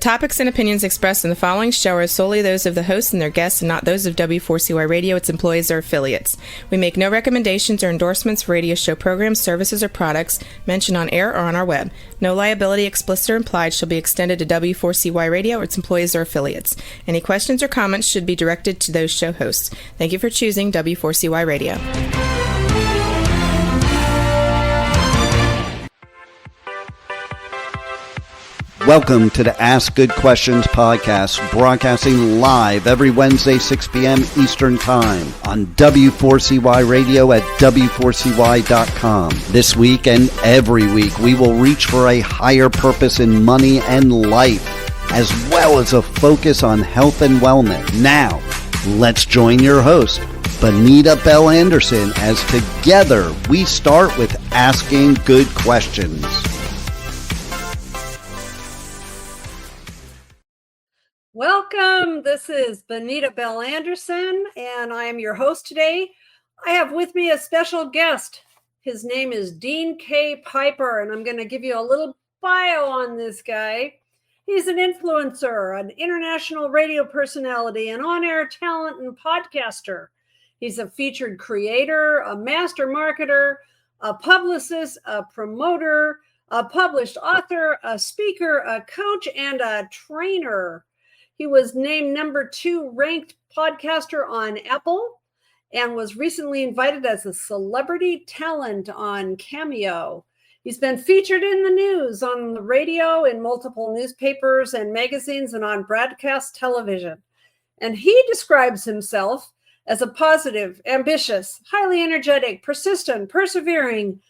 topics and opinions expressed in the following show are solely those of the hosts and their guests and not those of W4CY Radio, its employees, or affiliates. We make no recommendations or endorsements for radio show programs, services, or products mentioned on air or on our web. No liability, explicit or implied, shall be extended to W4CY Radio or its employees or affiliates. Any questions or comments should be directed to those show hosts. Thank you for choosing W4CY Radio. Welcome to the Ask Good Questions podcast, broadcasting live every Wednesday, 6 p.m. Eastern Time on W4CY Radio at W4CY.com. This week and every week, we will reach for a higher purpose in money and life, as well as a focus on health and wellness. Now, let's join your host, Bonita Bell-Andersen, as together we start with Asking Good Questions. Welcome. This is Bonita Bell-Andersen, and I am your host today. I have with me a special guest. His name is Dean K. Piper, and I'm going to give you a little bio on this guy. He's an influencer, an international radio personality, an on-air talent, and podcaster. He's a featured creator, a master marketer, a publicist, a promoter, a published author, a speaker, a coach, and a trainer. He was named number 2 ranked podcaster on Apple and was recently invited as a celebrity talent on Cameo. He's been featured in the news, on the radio, in multiple newspapers and magazines, and on broadcast television. And he describes himself as a positive, ambitious, highly energetic, persistent, persevering,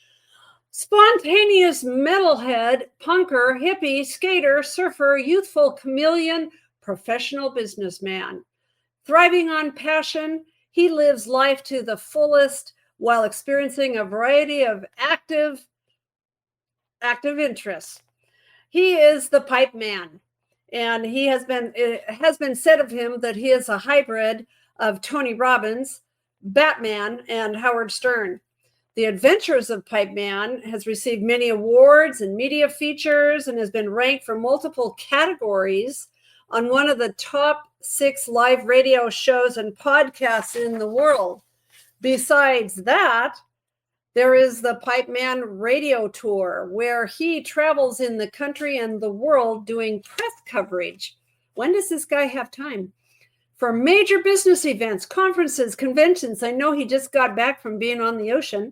spontaneous metalhead, punker, hippie, skater, surfer, youthful chameleon, professional businessman. Thriving on passion, he lives life to the fullest while experiencing a variety of active interests. He is the Pipeman, and it has been said of him that he is a hybrid of Tony Robbins, Batman, and Howard Stern. The Adventures of Pipeman has received many awards and media features and has been ranked for multiple categories on one of the top 6 live radio shows and podcasts in the world. Besides that, there is the Pipeman Radio Tour, where he travels in the country and the world doing press coverage. When does this guy have time? For major business events, conferences, conventions. I know he just got back from being on the ocean.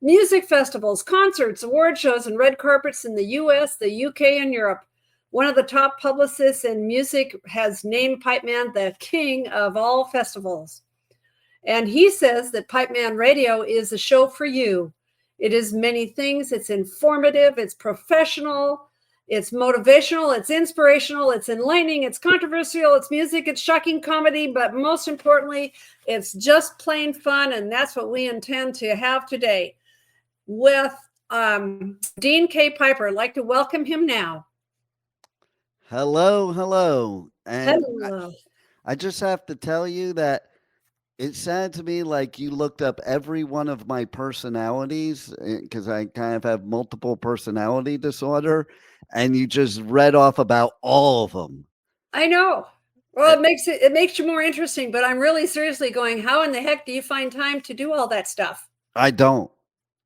Music festivals, concerts, award shows, and red carpets in the US, the UK, and Europe. One of the top publicists in music has named Pipeman the king of all festivals. And he says that Pipeman Radio is a show for you. It is many things. It's informative, it's professional, it's motivational, it's inspirational, it's enlightening, it's controversial, it's music, it's shocking comedy, but most importantly, it's just plain fun. And that's what we intend to have today with Dean K. Piper. I'd like to welcome him now. Hello. And Hello. I just have to tell you that it sounded to me like you looked up every one of my personalities, because I kind of have multiple personality disorder, and you just read off about all of them. I know. Well, it makes you more interesting, but I'm really seriously going, how in the heck do you find time to do all that stuff? I don't.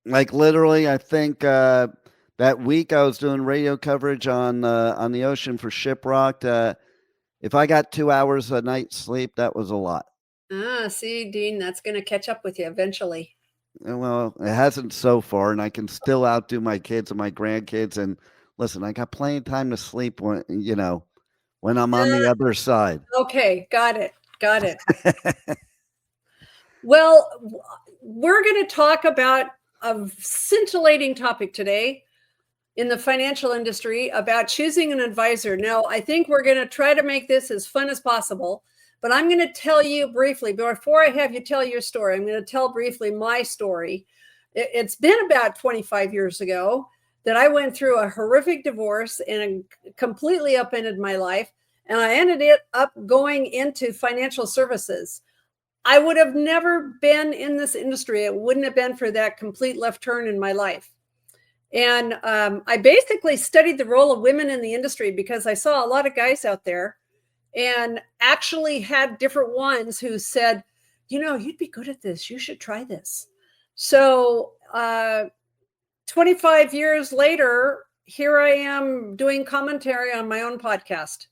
Like, literally, I think that week I was doing radio coverage on the ocean for Shipwrecked. If I got 2 hours a night sleep, that was a lot. See, Dean, that's going to catch up with you eventually. Well, it hasn't so far, and I can still outdo my kids and my grandkids. And listen, I got plenty of time to sleep when I'm on the other side. Okay, got it. Well, we're going to talk about a scintillating topic today in the financial industry about choosing an advisor. Now, I think we're going to try to make this as fun as possible, but I'm going to tell you briefly, before I have you tell your story, I'm going to tell briefly my story. It's been about 25 years ago that I went through a horrific divorce and completely upended my life, and I ended up going into financial services. I would have never been in this industry. It wouldn't have been for that complete left turn in my life. And I basically studied the role of women in the industry because I saw a lot of guys out there and actually had different ones who said, you'd be good at this. You should try this. So 25 years later, here I am doing commentary on my own podcast.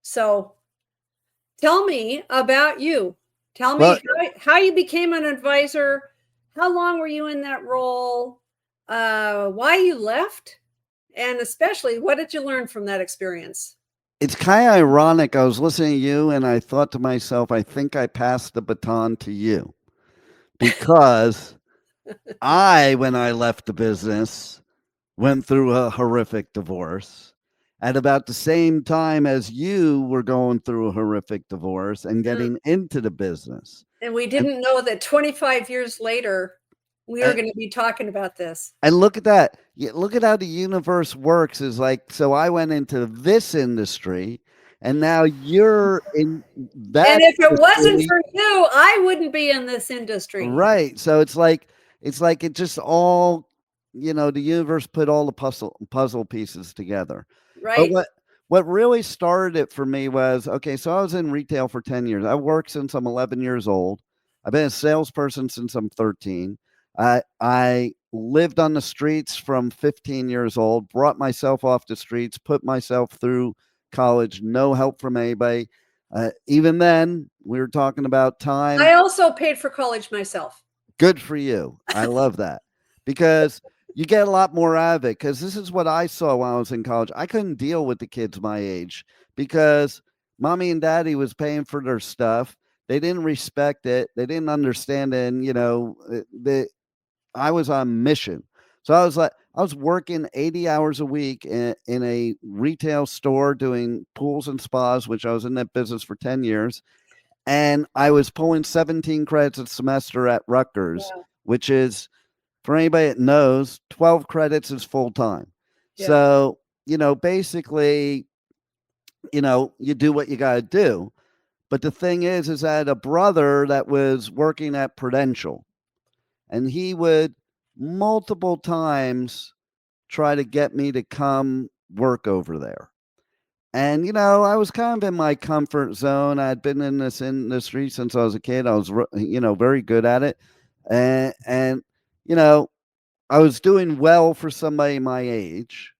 So tell me about you. Tell me how you became an advisor. How long were you in that role? Why you left? And especially, what did you learn from that experience? It's kind of ironic. I was listening to you and I thought to myself, I think I passed the baton to you because when I left the business, went through a horrific divorce at about the same time as you were going through a horrific divorce and getting into the business. And we didn't know that 25 years later, we are going to be talking about this. And look at that. Look at how the universe works is like, so I went into this industry and now you're in that. And if it wasn't for you, I wouldn't be in this industry. Right. So it's like it just all, the universe put all the puzzle pieces together. Right. But what really started it for me was, okay, so I was in retail for 10 years. I worked since I'm 11 years old. I've been a salesperson since I'm 13. I lived on the streets from 15 years old, brought myself off the streets, put myself through college, no help from anybody. Even then, we were talking about time. I also paid for college myself. Good for you. I love that because you get a lot more out of it, because this is what I saw when I was in college. I couldn't deal with the kids my age because mommy and daddy was paying for their stuff. They didn't respect it. They didn't understand it. And, I was on mission. So I was working 80 hours a week in a retail store doing pools and spas, which I was in that business for 10 years. And I was pulling 17 credits a semester at Rutgers, which is, for anybody that knows, 12 credits is full time. Yeah. So, basically, you do what you got to do. But the thing is I had a brother that was working at Prudential. And he would multiple times try to get me to come work over there. And, I was kind of in my comfort zone. I'd been in this industry since I was a kid. I was, very good at it. And I was doing well for somebody my age,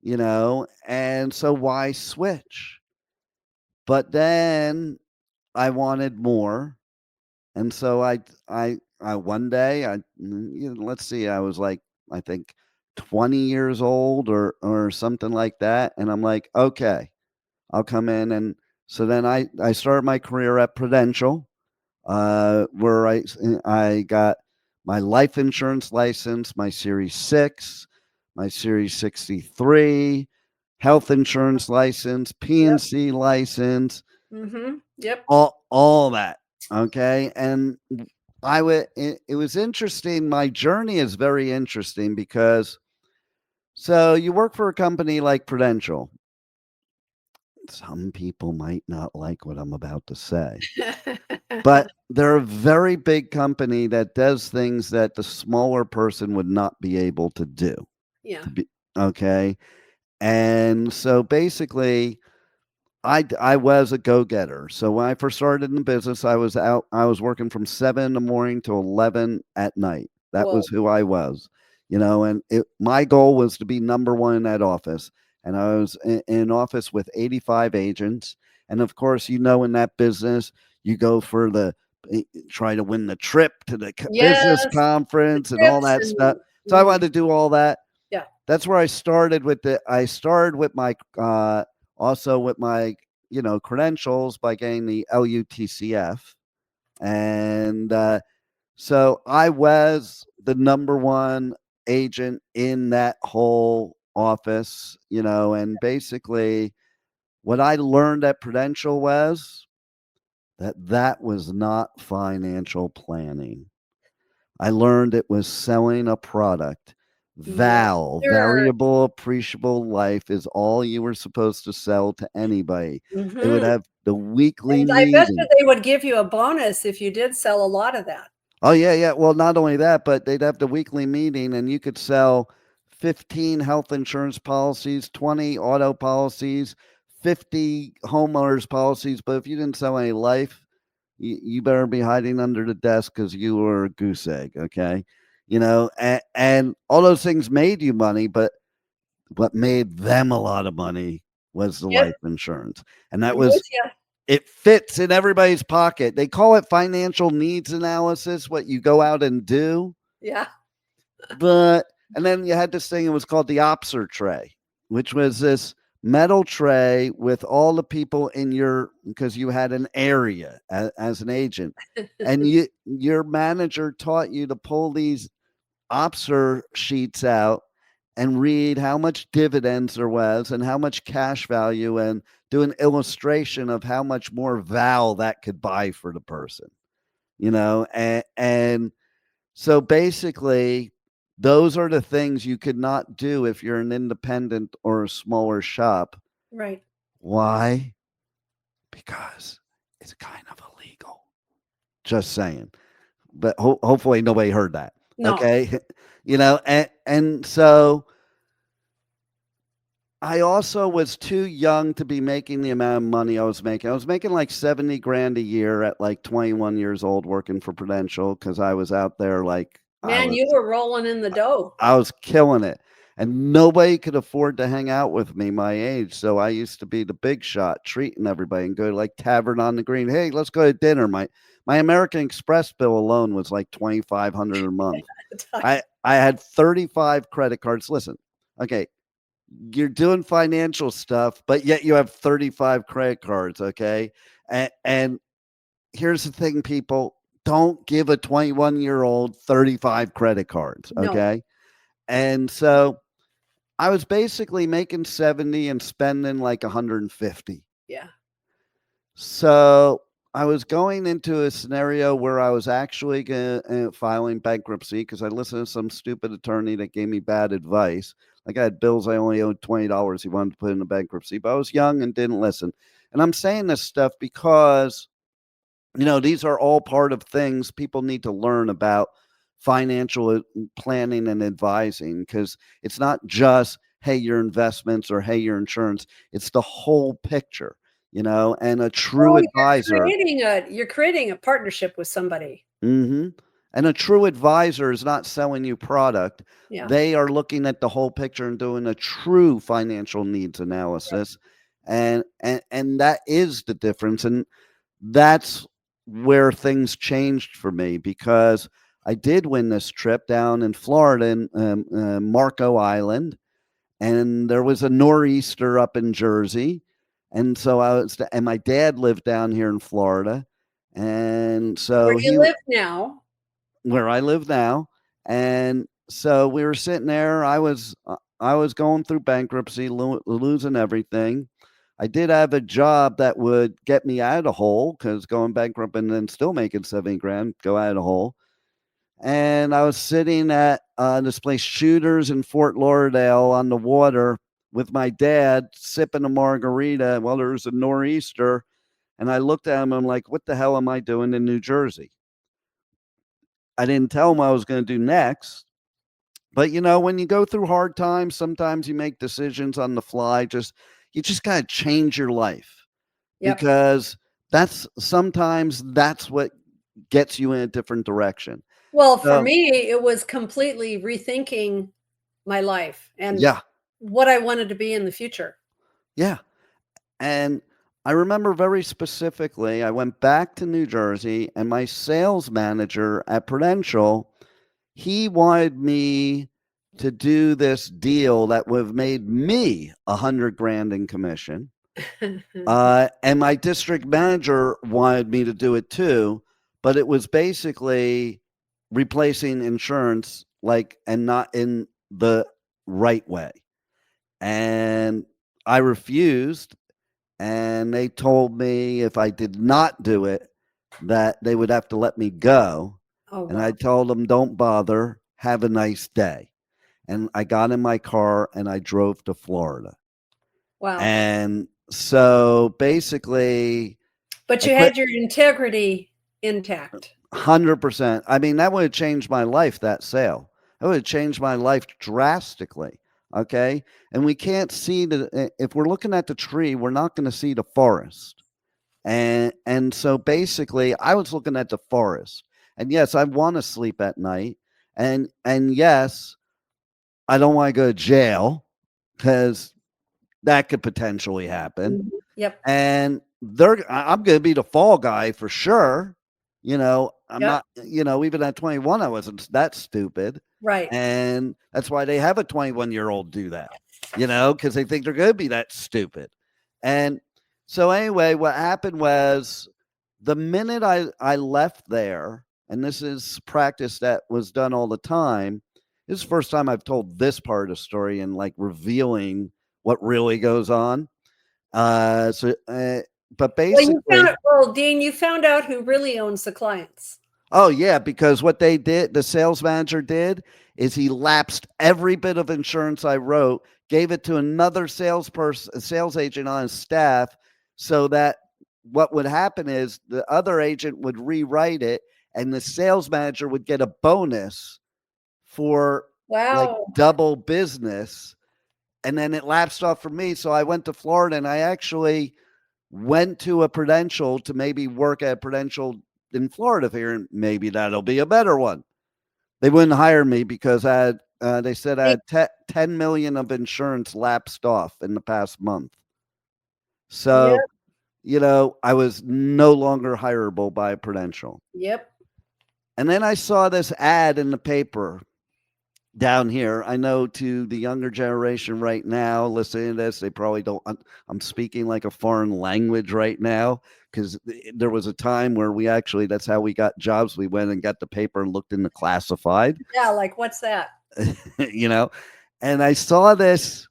and so why switch? But then I wanted more. And so I one day, let's see, I was like, I think 20 years old or something like that. And I'm like, okay, I'll come in. And so then I started my career at Prudential, where I got my life insurance license, my Series 6, my Series 63, health insurance license, PNC license, all that. Okay. And it was interesting. My journey is very interesting because, so you work for a company like Prudential. Some people might not like what I'm about to say, but they're a very big company that does things that the smaller person would not be able to do. Yeah. Okay. And so basically, I was a go-getter. So when I first started in the business, I was working from 7 in the morning to 11 at night. That was who I was, and my goal was to be number one in that office. And I was in an office with 85 agents. And of course, in that business, you go for try to win the trip to the business conference and all that stuff. So I wanted to do all that. Yeah. That's where I started with my, also with my, credentials by getting the LUTCF. And so I was the number one agent in that whole office, and basically what I learned at Prudential was that was not financial planning. I learned it was selling a product. Variable appreciable life is all you were supposed to sell to anybody. Mm-hmm. They would have the weekly meeting. I bet you they would give you a bonus if you did sell a lot of that. Oh yeah. Well, not only that, but they'd have the weekly meeting and you could sell 15 health insurance policies, 20 auto policies, 50 homeowners policies. But if you didn't sell any life, you better be hiding under the desk because you were a goose egg. Okay. And all those things made you money, but what made them a lot of money was the Yep. life insurance. And that I'm was, with you. it fits in everybody's pocket. They call it financial needs analysis, what you go out and do. Yeah. And then you had this thing, it was called the Opser tray, which was this metal tray with all the people in because you had an area as an agent. And your manager taught you to pull these Opser sheets out and read how much dividends there was and how much cash value, and do an illustration of how much more val that could buy for the person, and so basically those are the things you could not do if you're an independent or a smaller shop. Right. Why? Because it's kind of illegal. Just saying. But hopefully nobody heard that. No. Okay. And so I also was too young to be making the amount of money I was making. I was making like 70 grand a year at like 21 years old working for Prudential, because I was out there like, man, you were rolling in the dough. I was killing it. And nobody could afford to hang out with me my age. So I used to be the big shot, treating everybody, and go to like Tavern on the Green. Hey, let's go to dinner. My American Express bill alone was like $2,500 a month. I had 35 credit cards. Listen, okay, you're doing financial stuff, but yet you have 35 credit cards, okay? And here's the thing, people, don't give a 21-year-old 35 credit cards, okay? No. And so I was basically making 70 and spending like 150. Yeah. So I was going into a scenario where I was actually filing bankruptcy, because I listened to some stupid attorney that gave me bad advice. Like, I had bills I only owed $20 he wanted to put in a bankruptcy, but I was young and didn't listen. And I'm saying this stuff because, these are all part of things people need to learn about financial planning and advising, because it's not just, hey, your investments, or hey, your insurance. It's the whole picture, and a true advisor. You're creating a partnership with somebody. Mm-hmm. And a true advisor is not selling you product. Yeah. They are looking at the whole picture and doing a true financial needs analysis. Right. And that is the difference. And that's where things changed for me, because I did win this trip down in Florida, in Marco Island, and there was a nor'easter up in Jersey. And so and my dad lived down here in Florida. And so where you live now. Where I live now. And so we were sitting there. I was going through bankruptcy, losing everything. I did have a job that would get me out of the hole, because going bankrupt and then still making 70 grand, go out of the hole. And I was sitting at this place, Shooters in Fort Lauderdale, on the water with my dad, sipping a margarita while there was a nor'easter. And I looked at him, I'm like, what the hell am I doing in New Jersey? I didn't tell him what I was going to do next. But, when you go through hard times, sometimes you make decisions on the fly. You just got to change your life. Yep. Because sometimes that's what gets you in a different direction. Well, for me, it was completely rethinking my life and what I wanted to be in the future. Yeah. And I remember very specifically, I went back to New Jersey, and my sales manager at Prudential, he wanted me to do this deal that would have made me $100 grand in commission. And my district manager wanted me to do it too, but it was basically replacing insurance, and not in the right way. And I refused. And they told me if I did not do it, that they would have to let me go. Oh, wow. And I told them, don't bother. Have a nice day. And I got in my car and I drove to Florida. Wow. And so basically. But you had your integrity intact. 100%. I mean, that would have changed my life, that sale. That would have changed my life drastically. Okay. And we can't see if we're looking at the tree, we're not going to see the forest. And so basically I was looking at the forest, and yes, I want to sleep at night. And yes, I don't want to go to jail, because that could potentially happen. Mhm. Yep. And I'm going to be the fall guy for sure. I'm Yep. not, even at 21, I wasn't that stupid. Right. And that's why they have a 21-year-old do that, because they think they're going to be that stupid. And so anyway, what happened was, the minute I left there, and this is practice that was done all the time. This is the first time I've told this part of the story and like revealing what really goes on. But basically, Dean, you found out who really owns the clients. Oh yeah, because what they did, the sales manager did, is he lapsed every bit of insurance I wrote, gave it to another salesperson, a sales agent on his staff, so that what would happen is the other agent would rewrite it, and the sales manager would get a bonus for like Wow. double business. And then it lapsed off for me. So I went to Florida, and I actually went to a Prudential to maybe work at a Prudential in Florida here, and maybe that'll be a better one. They wouldn't hire me because they said I had 10 million of insurance lapsed off in the past month. So, I was no longer hireable by Prudential. Yep. And then I saw this ad in the paper down here. I know to the younger generation right now listening to this, they probably don't. I'm speaking like a foreign language right now, because there was a time where that's how we got jobs. We went and got the paper and looked in the classified. Yeah, like what's that? And I saw this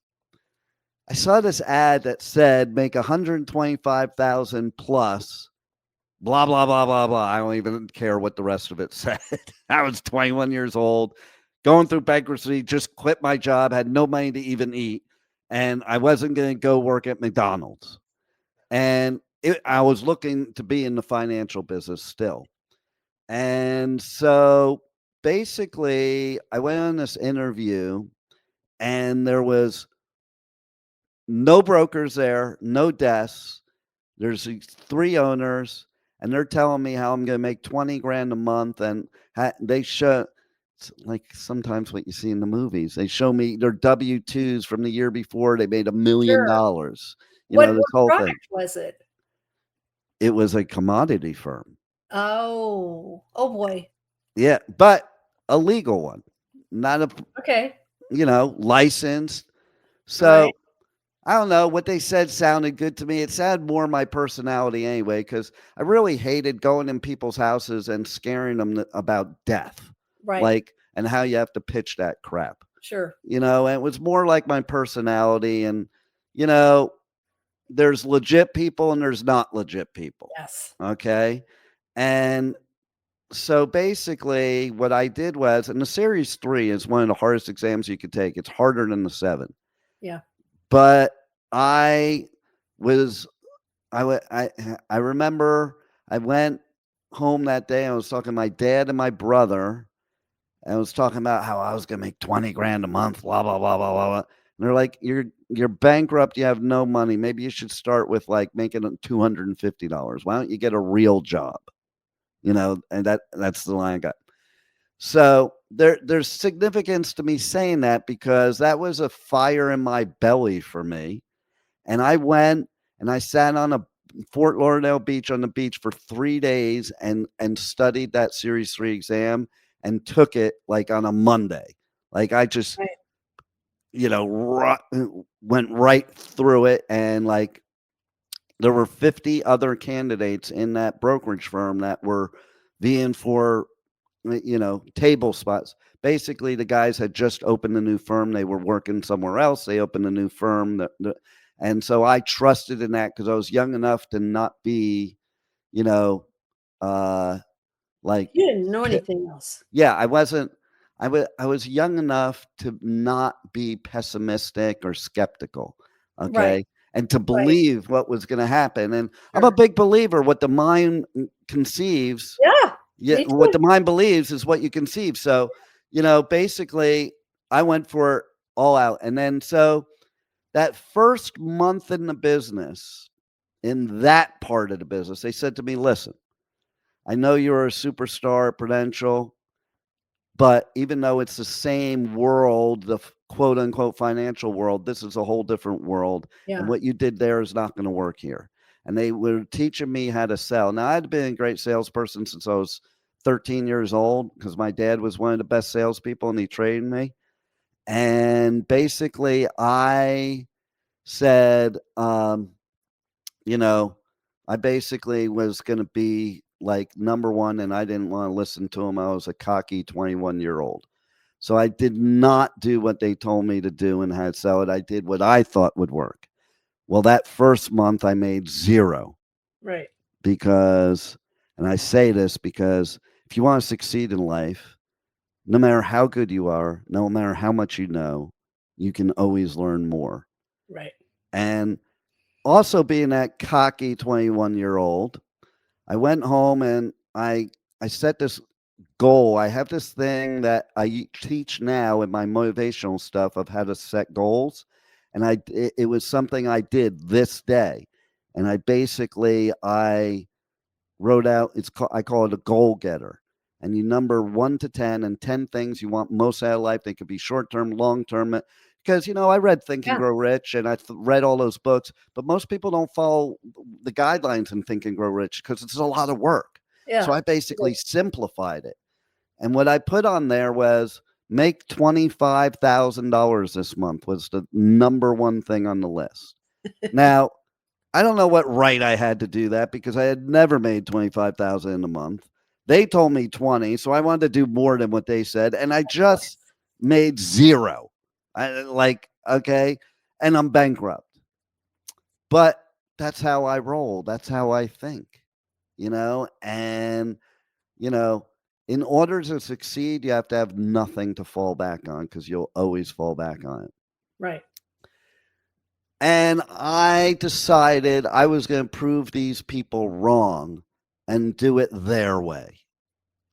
ad that said make 125,000 plus, blah blah blah blah blah. I don't even care what the rest of it said. I was 21 years old, going through bankruptcy, just quit my job, had no money to even eat, and I wasn't going to go work at McDonald's. And I was looking to be in the financial business still. And so basically, I went on this interview, and there was no brokers there, no desks. There's these 3 owners, and they're telling me how I'm going to make 20 grand a month. And they show, like sometimes what you see in the movies, they show me their W-2s from the year before. They made $1 million. What this whole product thing. was it? It was a commodity firm. Oh boy. Yeah, but a legal one, not a Okay. licensed. So right. I don't know, what they said sounded good to me. It sounded more my personality anyway, because I really hated going in people's houses and scaring them about death. Right. And how you have to pitch that crap. Sure. And it was more like my personality. And, there's legit people and there's not legit people. Yes. Okay. And so basically what I did was, and the Series 3 is one of the hardest exams you could take. It's harder than the 7. Yeah. But I remember I went home that day. I was talking to my dad and my brother, and I was talking about how I was going to make 20 grand a month, blah, blah, blah, blah, blah. And they're like, you're bankrupt. You have no money. Maybe you should start with like making $250. Why don't you get a real job? And that's the line I got. So there's significance to me saying that, because that was a fire in my belly for me. And I went and I sat on a Fort Lauderdale beach on the beach for 3 days and studied that Series 3 exam and took it like on a Monday. Like I just, went right through it. And like there were 50 other candidates in that brokerage firm that were vying for, table spots. Basically, the guys had just opened a new firm. They were working somewhere else. They opened a new firm. And so I trusted in that, because I was young enough to not be, like you didn't know anything else. Yeah, I wasn't. I was young enough to not be pessimistic or skeptical. Okay. Right. And to believe what was going to happen. And I'm a big believer. What the mind conceives. Yeah. Yeah. What the mind believes is what you conceive. So, basically I went for it all out. And then so that first month in the business, in that part of the business, they said to me, listen, I know you're a superstar at Prudential, but even though it's the same world, the quote unquote financial world, this is a whole different world. Yeah. And what you did there is not going to work here. And they were teaching me how to sell. Now, I'd been a great salesperson since I was 13 years old because my dad was one of the best salespeople and he trained me. And basically, I said, I basically was going to be like number one, and I didn't want to listen to him. I was a cocky 21-year-old. So I did not do what they told me to do and how to sell it. I did what I thought would work. Well, that first month I made zero. Right. Because, and I say this because if you want to succeed in life, no matter how good you are, no matter how much you know, you can always learn more. Right. And also being that cocky 21-year-old, I went home and I set this goal. I have this thing that I teach now in my motivational stuff of how to set goals. And it was something I did this day. And I wrote out, I call it a goal getter. And you number 1 to 10 and 10 things you want most out of life. They could be short-term, long-term. Because, I read Think and Grow Rich and I read all those books, but most people don't follow the guidelines in Think and Grow Rich because it's a lot of work. Yeah. So I basically simplified it. And what I put on there was make $25,000 this month was the number one thing on the list. Now, I don't know what right I had to do that because I had never made $25,000 in a month. They told me 20, so I wanted to do more than what they said, and I just made zero. Okay, and I'm bankrupt. But that's how I roll. That's how I think, and, in order to succeed, you have to have nothing to fall back on because you'll always fall back on it. Right. And I decided I was going to prove these people wrong and do it their way.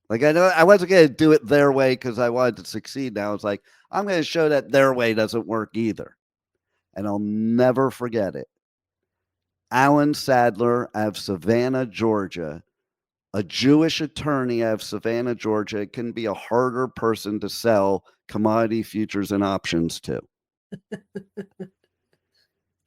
Like, I know I wasn't going to do it their way because I wanted to succeed. Now it's like, I'm going to show that their way doesn't work either. And I'll never forget it. Alan Sadler of Savannah, Georgia, a Jewish attorney out of Savannah, Georgia. It can be a harder person to sell commodity futures and options to.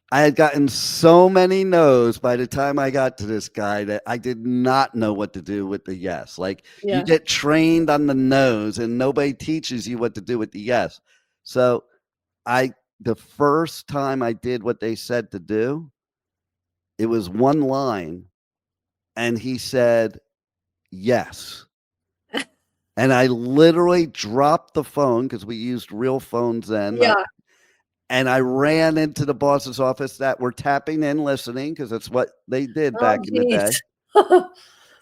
I had gotten so many no's by the time I got to this guy that I did not know what to do with the yes. Like, you get trained on the no's and nobody teaches you what to do with the yes. So the first time I did what they said to do, it was one line and he said, yes. And I literally dropped the phone because we used real phones then. Yeah. And I ran into the boss's office that were tapping in, listening, because that's what they did back in the day.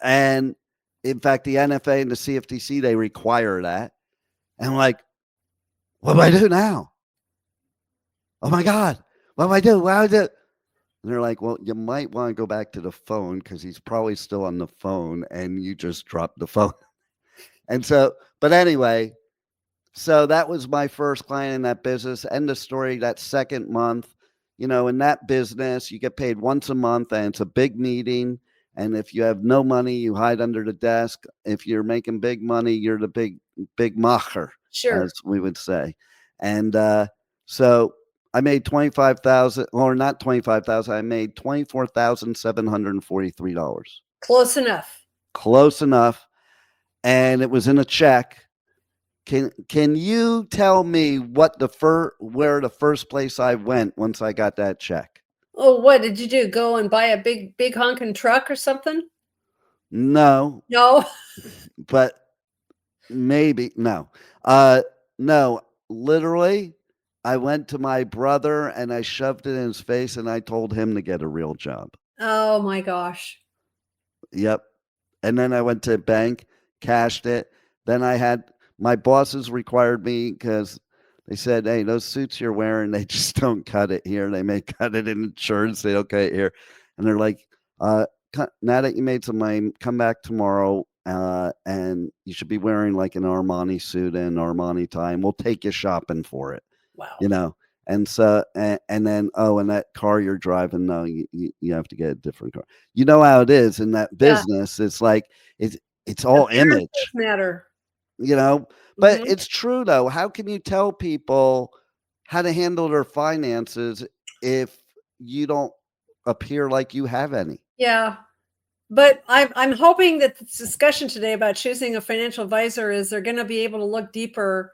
And in fact, the NFA and the CFTC, they require that. And I'm like, what do I do now? Oh my God, what do I do? What do I do? And they're like, well, you might want to go back to the phone because he's probably still on the phone and you just dropped the phone. And so, but anyway, so that was my first client in that business. End of story. That second month, in that business, you get paid once a month and it's a big meeting. And if you have no money, you hide under the desk. If you're making big money, you're the big macher, as we would say. And so I made $25,000, or not $25,000. I made $24,743. Close enough. Close enough. And it was in a check. Can you tell me where the first place I went once I got that check? Oh, what did you do? Go and buy a big honking truck or something? No. No. But maybe no. No, literally, I went to my brother and I shoved it in his face and I told him to get a real job. Oh my gosh. Yep. And then I went to a bank, cashed it. Then my bosses required me because they said, hey, those suits you're wearing, they just don't cut it here. They may cut it in insurance. They don't cut it here. And they're like, now that you made some money, come back tomorrow. and you should be wearing like an Armani suit and Armani tie, and we'll take you shopping for it. Wow. You know, and so and then and that car you're driving, no, you have to get a different car. You know how it is in that business. It's like it's all image, matter. you know. But it's true though. How can you tell people how to handle their finances if you don't appear like you have any? Yeah. But I'm hoping that this discussion today about choosing a financial advisor is they're going to be able to look deeper,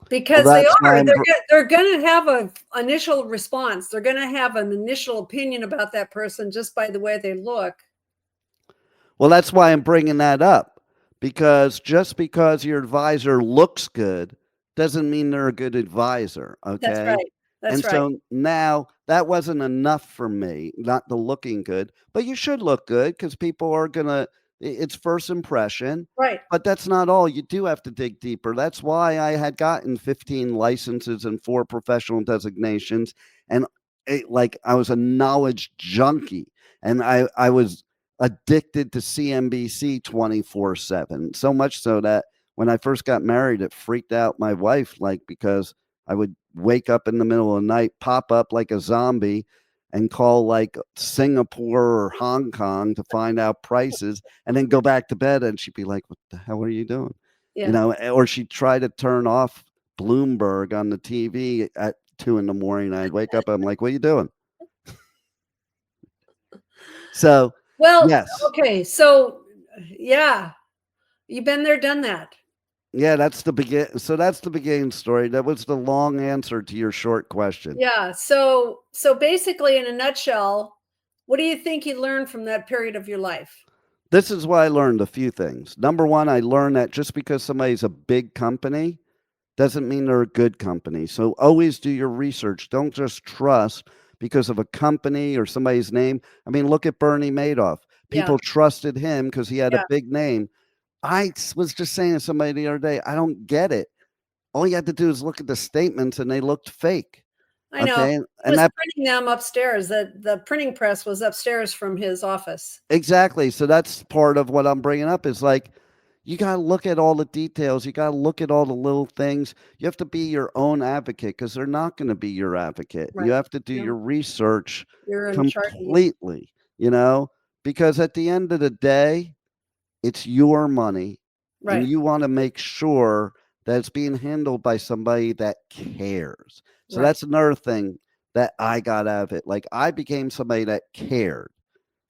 because they're going to have an initial response. They're going to have an initial opinion about that person just by the way they look. Well, that's why I'm bringing that up, because just because your advisor looks good doesn't mean they're a good advisor. Okay. That's right. That's right. So now that wasn't enough for me, not the looking good, but you should look good because people are it's first impression. Right. But that's not all. You do have to dig deeper. That's why I had gotten 15 licenses and 4 professional designations. And I was a knowledge junkie, and I was addicted to CNBC 24/7. So much so that when I first got married, it freaked out my wife, because I would wake up in the middle of the night, pop up like a zombie, and call like Singapore or Hong Kong to find out prices, and then go back to bed. And she'd be like, "What the hell are you doing?" Yeah. Or she'd try to turn off Bloomberg on the TV at 2 a.m. I'd wake up, I'm like, "What are you doing?" So, well, yes. Okay. So, yeah, you've been there, done that. Yeah, that's the beginning story. That was the long answer to your short question. Yeah. So basically, in a nutshell, what do you think you learned from that period of your life? This is why I learned a few things. Number one, I learned that just because somebody's a big company doesn't mean they're a good company. So always do your research. Don't just trust because of a company or somebody's name. I mean, look at Bernie Madoff. People trusted him because he had a big name. I was just saying to somebody the other day, I don't get it. All you had to do is look at the statements and they looked fake. I know. Okay? He was printing them upstairs. The printing press was upstairs from his office. Exactly. So that's part of what I'm bringing up is like, you got to look at all the details. You got to look at all the little things. You have to be your own advocate because they're not going to be your advocate. Right. You have to do your research completely, because at the end of the day, it's your money. Right. And you want to make sure that it's being handled by somebody that cares. So that's another thing that I got out of it. Like, I became somebody that cared.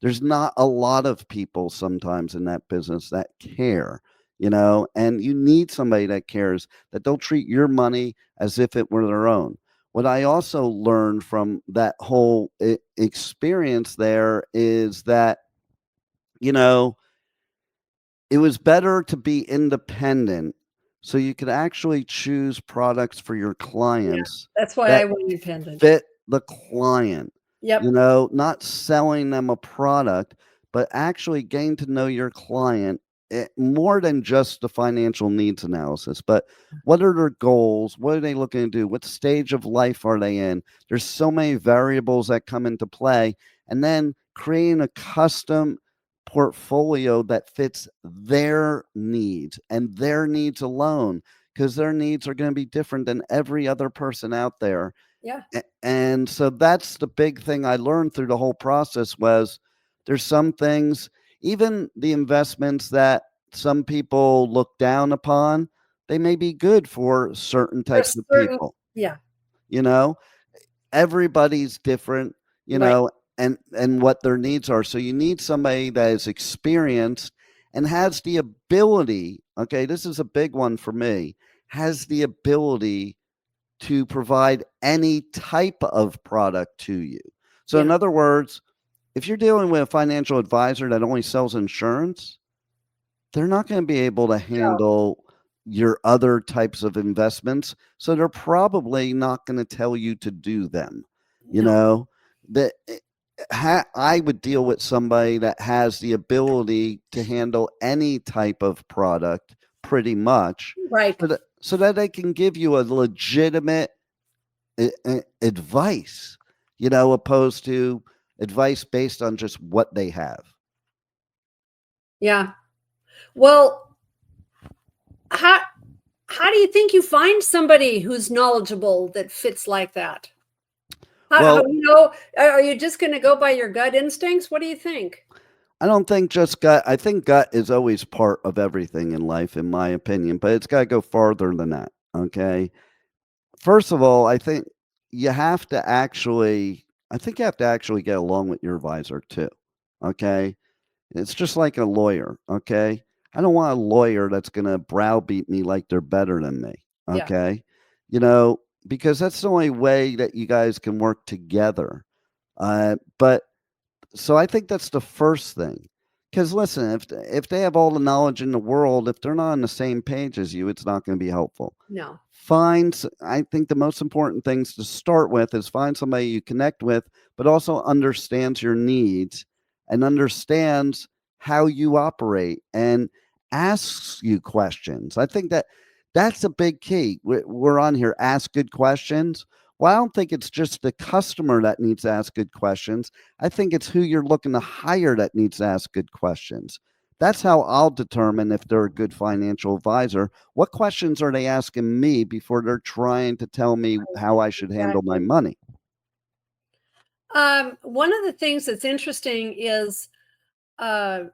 There's not a lot of people sometimes in that business that care, and you need somebody that cares, that they'll treat your money as if it were their own. What I also learned from that whole experience there is that, it was better to be independent so you could actually choose products for your clients. Yeah, that's why I went independent. Fit the client. Yep. Not selling them a product, but actually getting to know your client more than just the financial needs analysis. But what are their goals? What are they looking to do? What stage of life are they in? There's so many variables that come into play. And then creating a custom portfolio that fits their needs and their needs alone, because their needs are going to be different than every other person out there. Yeah. And so that's the big thing I learned through the whole process was there's some things, even the investments that some people look down upon, they may be good for certain types of people. Yeah. Everybody's different, and what their needs are. So you need somebody that is experienced and has the ability, okay, this is a big one for me, has the ability to provide any type of product to you. So in other words, if you're dealing with a financial advisor that only sells insurance, they're not going to be able to handle your other types of investments. So they're probably not going to tell you to do them. That I would deal with somebody that has the ability to handle any type of product pretty much. Right. So that they can give you a legitimate advice, opposed to advice based on just what they have. Yeah. Well, how how do you think you find somebody who's knowledgeable that fits like that? How Well, are you just going to go by your gut instincts? What do you think? I don't think just gut. I think gut is always part of everything in life, in my opinion, but it's got to go farther than that. Okay. First of all, you have to actually, I think you have to actually get along with your advisor too. Okay. It's just like a lawyer. Okay. I don't want a lawyer that's going to browbeat me like they're better than me. Yeah. Okay. You know, because that's the only way that you guys can work together. But so I think that's the first thing. Because listen, if they have all the knowledge in the world, if they're not on the same page as you, it's not going to be helpful. No. I think the most important things to start with is find somebody you connect with, but also understands your needs and understands how you operate and asks you questions. I think that's a big key. We're on here, ask good questions. Well, I don't think it's just the customer that needs to ask good questions. I think it's who you're looking to hire that needs to ask good questions. That's how I'll determine if they're a good financial advisor. What questions are they asking me before they're trying to tell me how I should handle my Exactly. money? One of the things that's interesting is uh,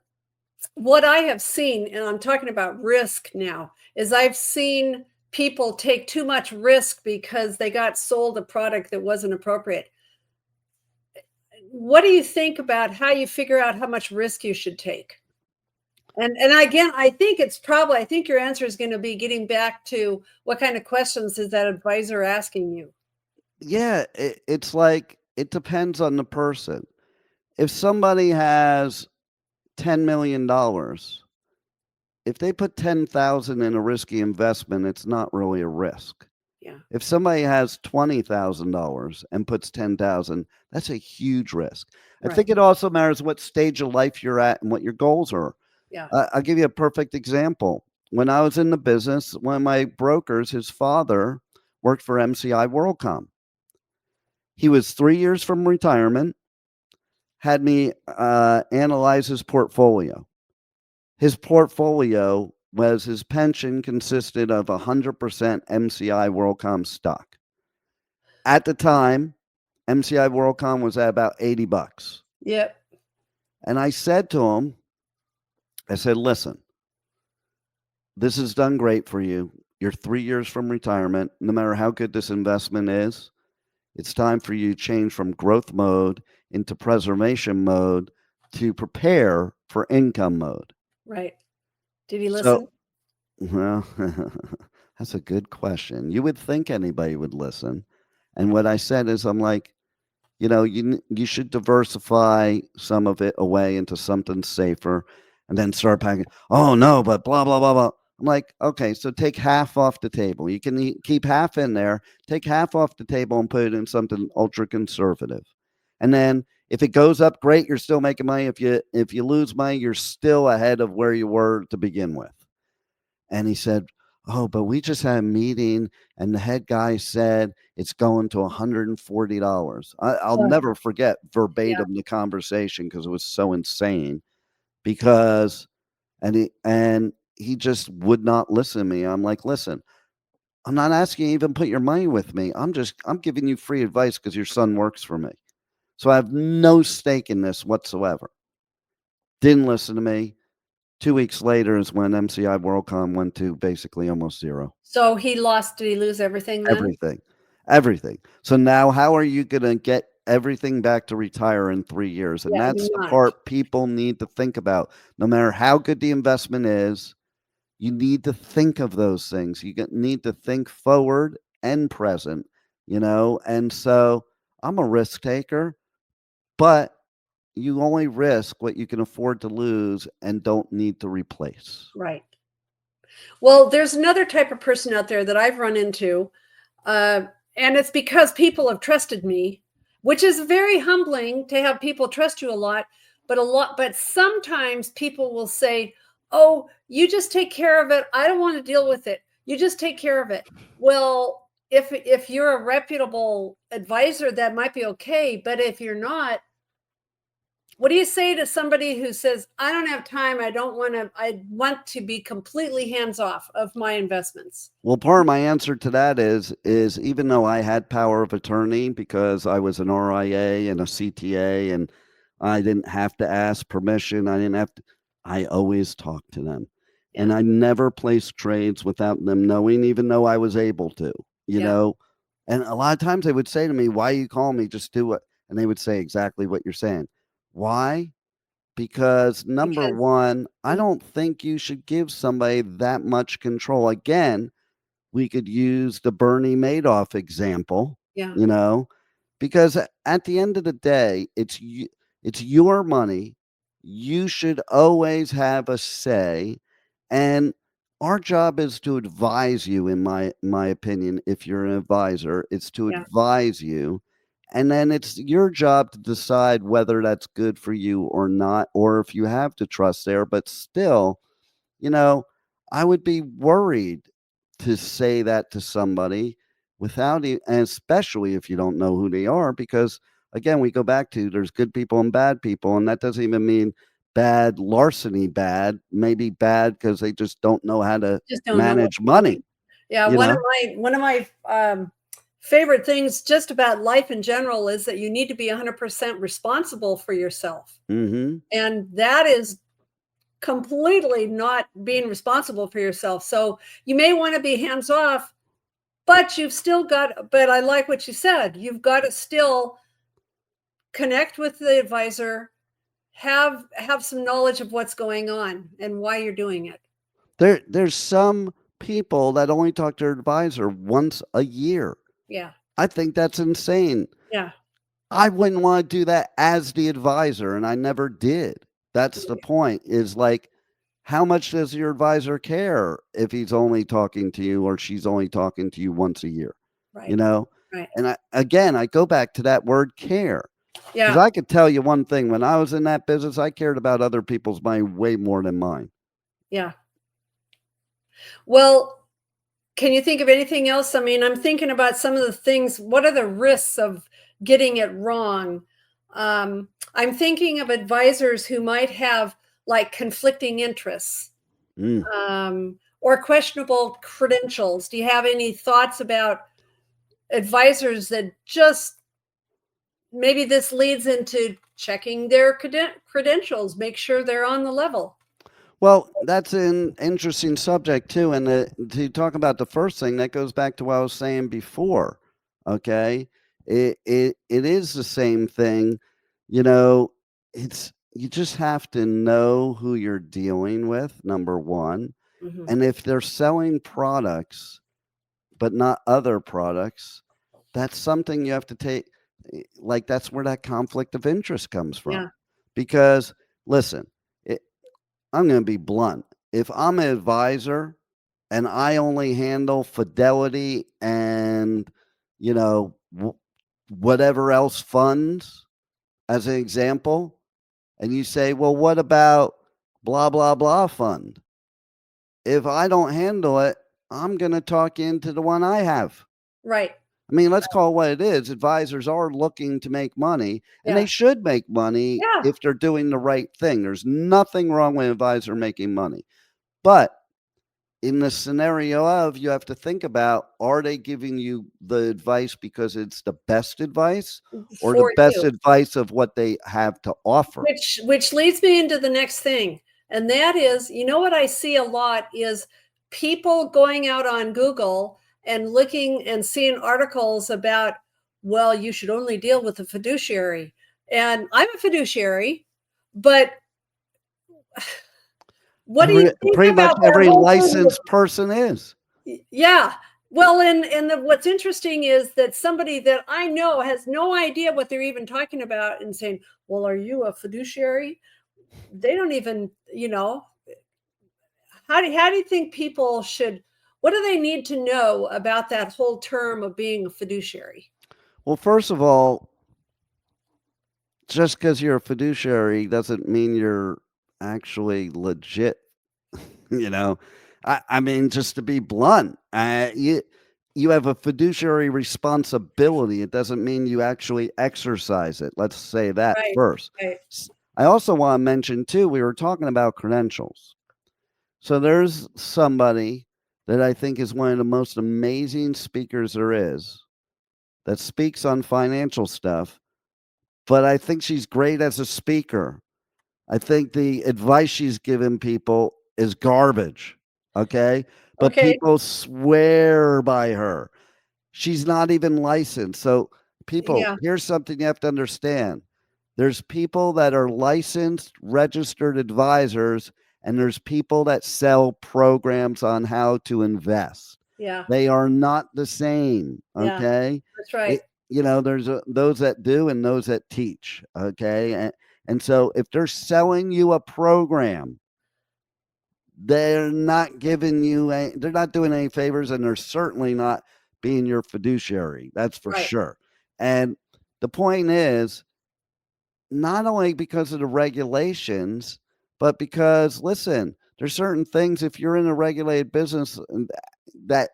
what I have seen, and I'm talking about risk now, is I've seen people take too much risk because they got sold a product that wasn't appropriate. What do you think about how you figure out how much risk you should take? And again, I think your answer is going to be getting back to what kind of questions is that advisor asking you? Yeah, it's like it depends on the person. If somebody has $10 million, if they put 10,000 in a risky investment, it's not really a risk. Yeah. If somebody has $20,000 and puts 10,000, that's a huge risk. I Right. think it also matters what stage of life you're at and what your goals are. Yeah. I'll give you a perfect example. When I was in the business, one of my brokers, his father worked for MCI WorldCom. He was 3 years from retirement, had me analyze his portfolio. His portfolio was his pension consisted of 100% MCI WorldCom stock. At the time, MCI WorldCom was at about $80. Yep. And I said to him, I said, listen, this has done great for you. You're 3 years from retirement. No matter how good this investment is, it's time for you to change from growth mode into preservation mode to prepare for income mode. Right. Did he So, listen? well, that's a good question. You would think anybody would listen. And what I said is, I'm like, you should diversify some of it away into something safer and then start packing. Oh, no, but blah, blah, blah, blah. I'm like, okay, so take half off the table. You can keep half in there, take half off the table and put it in something ultra conservative. And then if it goes up, great, you're still making money. If you lose money, you're still ahead of where you were to begin with. And he said, oh, but we just had a meeting and the head guy said it's going to $140. I'll Yeah. never forget Yeah. verbatim the conversation because it was so insane. Because he just would not listen to me. I'm like, listen, I'm not asking you to even put your money with me. I'm giving you free advice because your son works for me. So I have no stake in this whatsoever. Didn't listen to me. 2 weeks later is when MCI WorldCom went to basically almost zero. So he lost. Did he lose everything then? Everything. So now how are you going to get everything back to retire in 3 years? And Yeah, that's you're the not. part people need to think about. No matter how good the investment is, you need to think of those things. Need to think forward and present, And so I'm a risk taker, but you only risk what you can afford to lose and don't need to replace. Right. Well, there's another type of person out there that I've run into, and it's because people have trusted me, which is very humbling to have people trust you a lot. But sometimes people will say, "Oh, you just take care of it. I don't want to deal with it. You just take care of it." Well, if you're a reputable advisor, that might be okay. But if you're not, What do you say to somebody who says, I don't have time, I want to be completely hands off of my investments? Well, part of my answer to that is even though I had power of attorney because I was an RIA and a CTA and I didn't have to ask permission, I always talked to them. And Yeah. I never placed trades without them knowing, even though I was able to, you Yeah. know. And a lot of times they would say to me, "Why you call me? Just do it." And they would say exactly what you're saying. Why? Because number Because one, I don't think you should give somebody that much control. Again, we could use the Bernie Madoff example, yeah, you know, because at the end of the day, it's your money. You should always have a say, and our job is to advise you. In my opinion, if you're an advisor, it's to yeah, advise you, and then it's your job to decide whether that's good for you or not, or if you have the trust there. But still, you know, I would be worried to say that to somebody without and especially if you don't know who they are, because again, we go back to there's good people and bad people, and that doesn't even mean bad larceny bad, maybe bad because they just don't know how to just don't know what manage they're doing. money, Yeah, you know? one of my favorite things just about life in general is that you need to be 100% responsible for yourself. Mhm. And that is completely not being responsible for yourself. So you may want to be hands off, but but I like what you said. You've got to still connect with the advisor, have some knowledge of what's going on and why you're doing it. There's some people that only talk to their advisor once a year. Yeah. I think that's insane. Yeah. I wouldn't wanna do that as the advisor, and I never did. That's the point, is, like, how much does your advisor care if he's only talking to you or she's only talking to you once a year, you Right. know? Right. And I go back to that word care, because Yeah. I could tell you one thing, when I was in that business, I cared about other people's money way more than mine. Yeah. Well, can you think of anything else? I mean, I'm thinking about some of the things. What are the risks of getting it wrong? I'm thinking of advisors who might have like conflicting interests Mm. or questionable credentials. Do you have any thoughts about advisors that just maybe this leads into checking their credentials, make sure they're on the level? Well, that's an interesting subject too, and to talk about the first thing, that goes back to what I was saying before, okay? It is the same thing, you know, it's you just have to know who you're dealing with, number 1, Mhm. and if they're selling products, but not other products, that's something you have to take like, that's where that conflict of interest comes from, Yeah. because listen, I'm gonna be blunt. If I'm an advisor and I only handle Fidelity and, you know, whatever else funds, as an example, and you say, "Well, what about blah, blah, blah fund?" If I don't handle it, I'm gonna talk you into the one I have. Right. I mean, let's call it what it is. Advisors are looking to make money, and they Yeah. should make money Yeah. if they're doing the right thing. There's nothing wrong with an advisor making money. But in the scenario of, you have to think about, are they giving you the advice because it's the best advice or the For best you. advice of what they have to offer? Which leads me into the next thing. And that is, you know what I see a lot is people going out on Google and looking and seeing articles about, well, you should only deal with a fiduciary. And I'm a fiduciary, but what do you think Pretty much about that every whole thing? licensed person is. Yeah. Well, what's interesting is that somebody that I know has no idea what they're even talking about and saying, well, are you a fiduciary? They don't even, how do you think people should, what do they need to know about that whole term of being a fiduciary? Well, first of all, just because you're a fiduciary doesn't mean you're actually legit. You know, I mean, just to be blunt, you have a fiduciary responsibility. It doesn't mean you actually exercise it. Let's say that Right. first. Right. I also want to mention too, we were talking about credentials. So there's somebody that I think is one of the most amazing speakers there is that speaks on financial stuff, but I think she's great as a speaker. I think the advice she's given people is garbage. Okay. But Okay. people swear by her. She's not even licensed. So, people, Yeah. here's something you have to understand. There's people that are licensed, registered advisors, and there's people that sell programs on how to invest. Yeah. They are not the same. Yeah. Okay. That's right. There's those that do and those that teach. Okay. And so if they're selling you a program, they're not giving you they're not doing any favors, and they're certainly not being your fiduciary. That's for Right. sure. And the point is, not only because of the regulations, but because, listen, there's certain things, if you're in a regulated business, that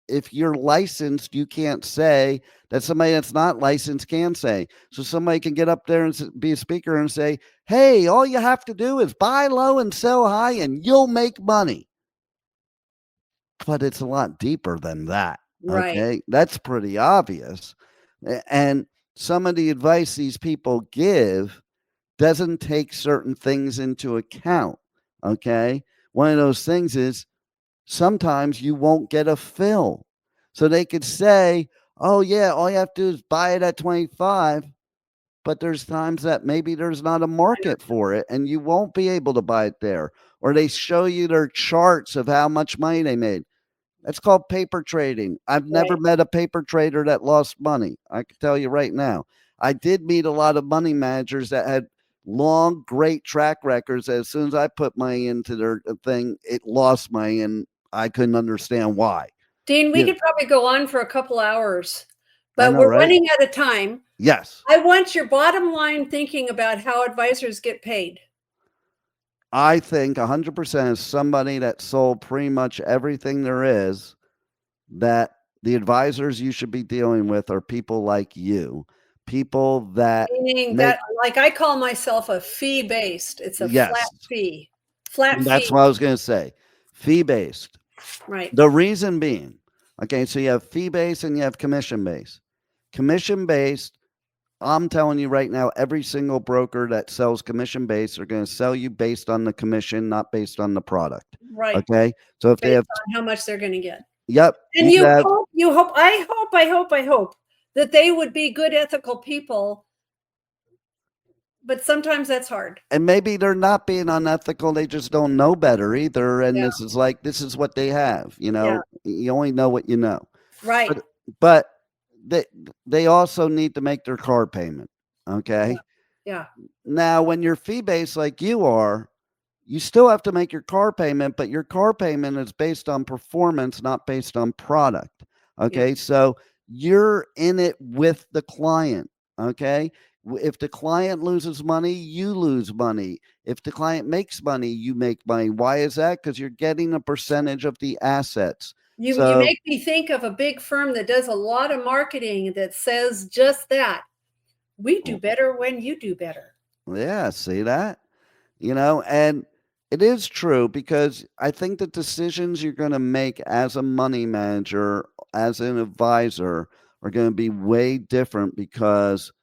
if you're licensed, you can't say that somebody that's not licensed can say. So somebody can get up there and be a speaker and say, hey, all you have to do is buy low and sell high and you'll make money. But it's a lot deeper than that. Right. Okay. That's pretty obvious. And some of the advice these people give doesn't take certain things into account. Okay. One of those things is sometimes you won't get a fill. So they could say, oh, yeah, all you have to do is buy it at 25. But there's times that maybe there's not a market for it and you won't be able to buy it there. Or they show you their charts of how much money they made. That's called paper trading. I've never met a paper trader that lost money. I can tell you right now. I did meet a lot of money managers that had long, great track records. As soon as I put money into their thing, it lost money, and I couldn't understand why. Dean, we Yeah. could probably go on for a couple hours, I but know, we're right? running out of time. Yes. I want your bottom line thinking about how advisors get paid. I think 100% is somebody that sold pretty much everything there is, that the advisors you should be dealing with are people like you, people that Meaning make, that, like, I call myself a fee-based. It's a flat yes, fee. Flat and that's fee. what I was going to say, fee-based. Right. The reason being, okay, so you have fee-based and you have commission-based. Commission-based, I'm telling you right now, every single broker that sells commission-based are going to sell you based on the commission, not based on the product. Right. Okay, so if they Based have, on how much they're going to get. yep, And you have, I hope that they would be good, ethical people. But sometimes that's hard. and maybe they're not being unethical, they just don't know better either. And Yeah. this is what they have. Yeah. You only know what you know. Right. But they also need to make their car payment. Okay. Yeah. Now, when you're fee based like you are, you still have to make your car payment, but your car payment is based on performance, not based on product. Okay. Yeah. So you're in it with the client. Okay. If the client loses money, you lose money. If the client makes money, you make money. Why is that? Because you're getting a percentage of the assets. You So, make me think of a big firm that does a lot of marketing that says just that. We do better when you do better. yeah, see that? And it is true, because I think the decisions you're going to make as a money manager, as an advisor, are going to be way different, because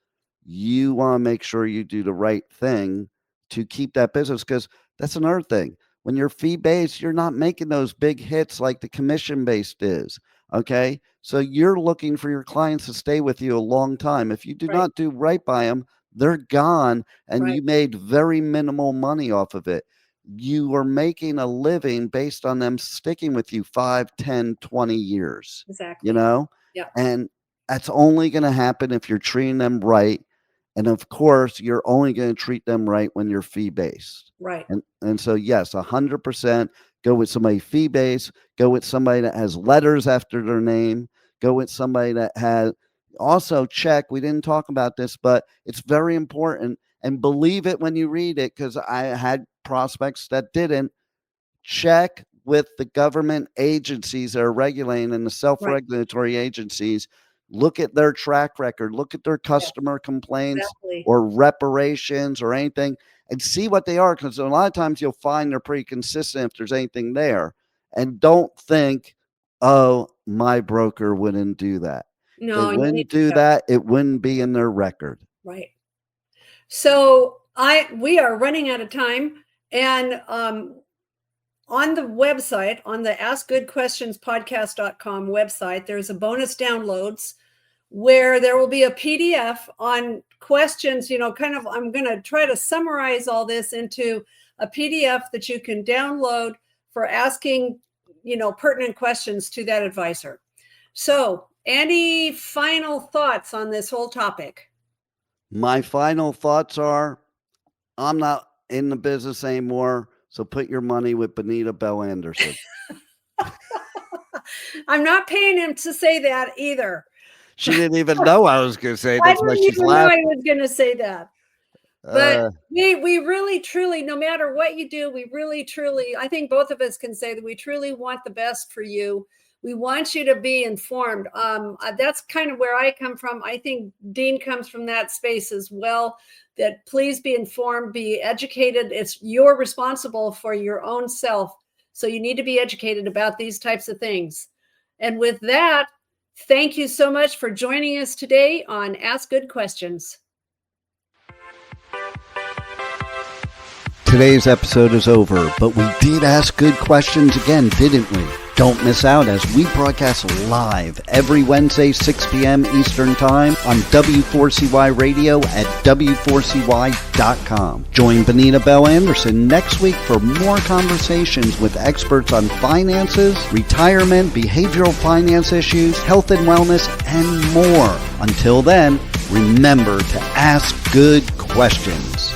you want to make sure you do the right thing to keep that business. Because that's another thing. When you're fee based, you're not making those big hits like the commission based is. Okay. So you're looking for your clients to stay with you a long time. If you do Right. not do right by them, they're gone, and Right. you made very minimal money off of it. You are making a living based on them sticking with you 5, 10, 20 years. Exactly. Yeah. And that's only going to happen if you're treating them right. And of course, you're only going to treat them right when you're fee based. Right. And so, yes, 100% go with somebody fee based, go with somebody that has letters after their name, go with somebody that has, also check. We didn't talk about this, but it's very important, and believe it when you read it, because I had prospects that didn't. Check with the government agencies that are regulating, and the self-regulatory agencies. Look at their track record, look at their customer complaints Exactly. or reparations or anything, and see what they are, because a lot of times you'll find they're pretty consistent if there's anything there. And don't think, oh, my broker wouldn't do that. No, they wouldn't do that. It wouldn't be in their record. Right. So we are running out of time, and on the website, on the AskGoodQuestionsPodcast.com website, there's a bonus downloads where there will be a PDF on questions, I'm going to try to summarize all this into a PDF that you can download for asking, pertinent questions to that advisor. So, any final thoughts on this whole topic? My final thoughts are, I'm not in the business anymore. So put your money with Bonita Bell-Andersen. I'm not paying him to say that either. She didn't even know I was going to say that. I didn't even know I was going to say that. But we really, truly, no matter what you do, we really, truly, I think both of us can say that we truly want the best for you. We want you to be informed. That's kind of where I come from. I think Dean comes from that space as well, that please be informed, be educated. You're responsible for your own self. So you need to be educated about these types of things. And with that, thank you so much for joining us today on Ask Good Questions. Today's episode is over, but we did ask good questions again, didn't we? Don't miss out as we broadcast live every Wednesday, 6 p.m. Eastern Time on W4CY Radio at W4CY.com. Join Bonita Bell-Andersen next week for more conversations with experts on finances, retirement, behavioral finance issues, health and wellness, and more. Until then, remember to ask good questions.